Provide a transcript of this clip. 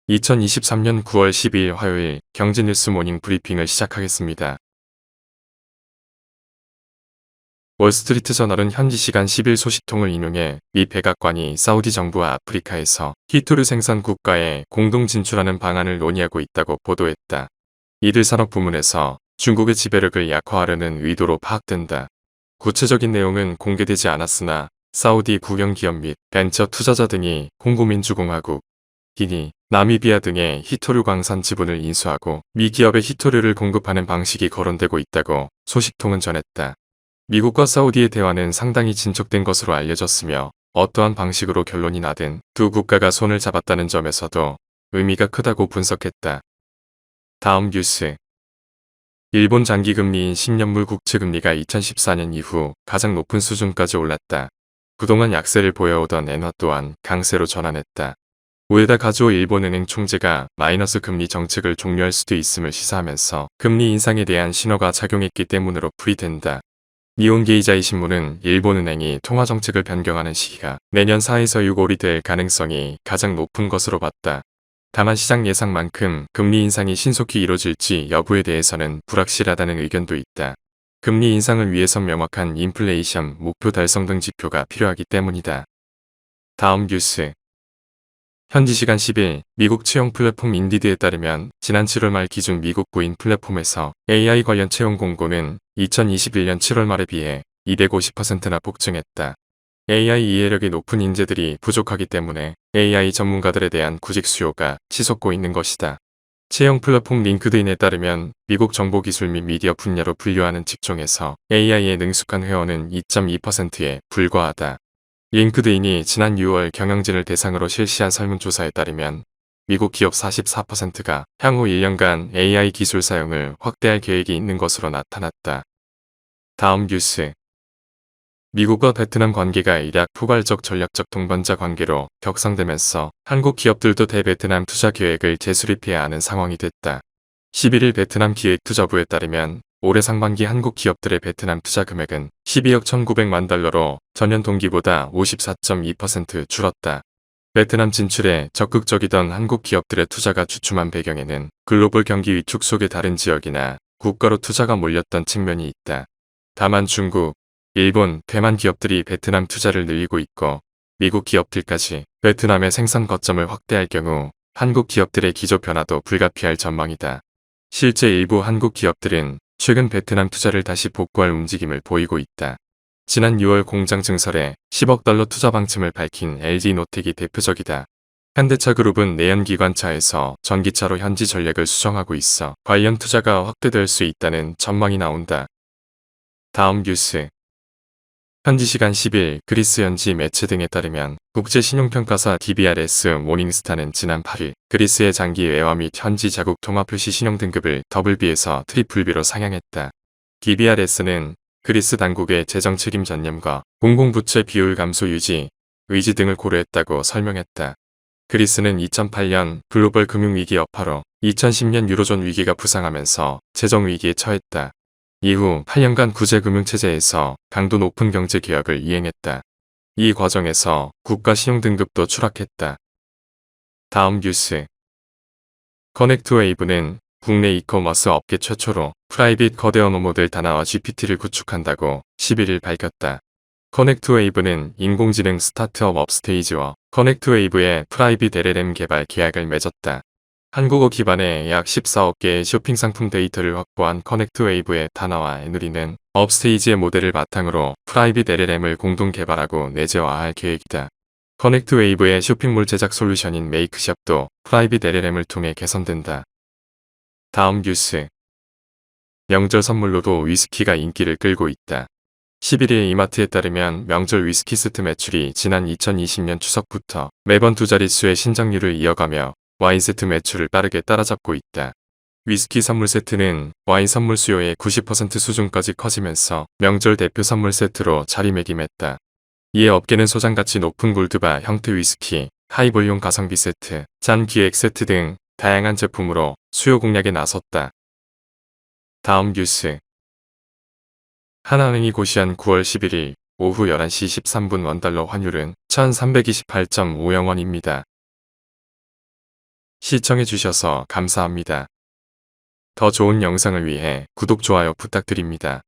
2023년 9월 12일 화요일 경제뉴스 모닝 브리핑을 시작하겠습니다. 월스트리트 저널은 현지 시간 10일 소식통을 인용해 미 백악관이 사우디 정부와 아프리카에서 히토류 생산 국가에 공동 진출하는 방안을 논의하고 있다고 보도했다. 이들 산업 부문에서 중국의 지배력을 약화하려는 의도로 파악된다. 구체적인 내용은 공개되지 않았으나 사우디 국영기업 및 벤처 투자자 등이 콩고민주공화국, 기니, 나미비아 등의 히토류 광산 지분을 인수하고 미 기업에 히토류를 공급하는 방식이 거론되고 있다고 소식통은 전했다. 미국과 사우디의 대화는 상당히 진척된 것으로 알려졌으며 어떠한 방식으로 결론이 나든 두 국가가 손을 잡았다는 점에서도 의미가 크다고 분석했다. 다음 뉴스. 일본 장기금리인 10년물 국채금리가 2014년 이후 가장 높은 수준까지 올랐다. 그동안 약세를 보여오던 엔화 또한 강세로 전환했다. 우에다 가즈오 일본은행 총재가 마이너스 금리 정책을 종료할 수도 있음을 시사하면서 금리 인상에 대한 신호가 작용했기 때문으로 풀이된다. 니혼게이자이 신문은 일본은행이 통화정책을 변경하는 시기가 내년 4에서 6월이 될 가능성이 가장 높은 것으로 봤다. 다만 시장 예상만큼 금리 인상이 신속히 이뤄질지 여부에 대해서는 불확실하다는 의견도 있다. 금리 인상을 위해선 명확한 인플레이션 목표 달성 등 지표가 필요하기 때문이다. 다음 뉴스. 현지 시간 10일 미국 채용 플랫폼 인디드에 따르면 지난 7월 말 기준 미국 구인 플랫폼에서 AI 관련 채용 공고는 2021년 7월 말에 비해 250%나 폭증했다. AI 이해력이 높은 인재들이 부족하기 때문에 AI 전문가들에 대한 구직 수요가 치솟고 있는 것이다. 채용 플랫폼 링크드인에 따르면 미국 정보기술 및 미디어 분야로 분류하는 직종에서 AI에 능숙한 회원은 2.2%에 불과하다. 링크드인이 지난 6월 경영진을 대상으로 실시한 설문조사에 따르면 미국 기업 44%가 향후 1년간 AI 기술 사용을 확대할 계획이 있는 것으로 나타났다. 다음 뉴스. 미국과 베트남 관계가 일약 포괄적 전략적 동반자 관계로 격상되면서 한국 기업들도 대베트남 투자 계획을 재수립해야 하는 상황이 됐다. 11일 베트남 기획투자부에 따르면 올해 상반기 한국 기업들의 베트남 투자 금액은 12억 1,900만 달러로 전년 동기보다 54.2% 줄었다. 베트남 진출에 적극적이던 한국 기업들의 투자가 주춤한 배경에는 글로벌 경기 위축 속의 다른 지역이나 국가로 투자가 몰렸던 측면이 있다. 다만 중국, 일본, 대만 기업들이 베트남 투자를 늘리고 있고 미국 기업들까지 베트남의 생산 거점을 확대할 경우 한국 기업들의 기조 변화도 불가피할 전망이다. 실제 일부 한국 기업들은 최근 베트남 투자를 다시 복구할 움직임을 보이고 있다. 지난 6월 공장 증설에 10억 달러 투자 방침을 밝힌 LG노텍이 대표적이다. 현대차그룹은 내연기관차에서 전기차로 현지 전략을 수정하고 있어 관련 투자가 확대될 수 있다는 전망이 나온다. 다음 뉴스. 현지 시간 10일 그리스 현지 매체 등에 따르면 국제신용평가사 DBRS 모닝스타는 지난 8일 그리스의 장기 외화 및 현지 자국 통화표시 신용 등급을 BB에서 BBB로 상향했다. DBRS는 그리스 당국의 재정 책임 전념과 공공부채 비율 감소 유지, 의지 등을 고려했다고 설명했다. 그리스는 2008년 글로벌 금융위기 여파로 2010년 유로존 위기가 부상하면서 재정위기에 처했다. 이후 8년간 구제금융체제에서 강도 높은 경제개혁을 이행했다. 이 과정에서 국가 신용등급도 추락했다. 다음 뉴스. 커넥트웨이브는 국내 이커머스 업계 최초로 프라이빗 거대 언어 모델 다나와 GPT를 구축한다고 11일 밝혔다. 커넥트웨이브는 인공지능 스타트업 업스테이지와 커넥트웨이브의 프라이빗 LLM 개발 계약을 맺었다. 한국어 기반의 약 14억 개의 쇼핑 상품 데이터를 확보한 커넥트웨이브의 다나와 에누리는 업스테이지의 모델을 바탕으로 프라이빗 LLM을 공동 개발하고 내재화할 계획이다. 커넥트웨이브의 쇼핑몰 제작 솔루션인 메이크샵도 프라이빗 LLM을 통해 개선된다. 다음 뉴스. 명절 선물로도 위스키가 인기를 끌고 있다. 11일 이마트에 따르면 명절 위스키 세트 매출이 지난 2020년 추석부터 매번 두 자릿수의 신장률을 이어가며 와인 세트 매출을 빠르게 따라잡고 있다. 위스키 선물 세트는 와인 선물 수요의 90% 수준까지 커지면서 명절 대표 선물 세트로 자리매김했다. 이에 업계는 소장가치 높은 골드바 형태 위스키, 하이볼륨 가성비 세트, 잔 기획 세트 등 다양한 제품으로 수요 공략에 나섰다. 다음 뉴스. 하나은행이 고시한 9월 11일 오후 11시 13분 원달러 환율은 1328.50원입니다. 시청해주셔서 감사합니다. 더 좋은 영상을 위해 구독, 좋아요 부탁드립니다.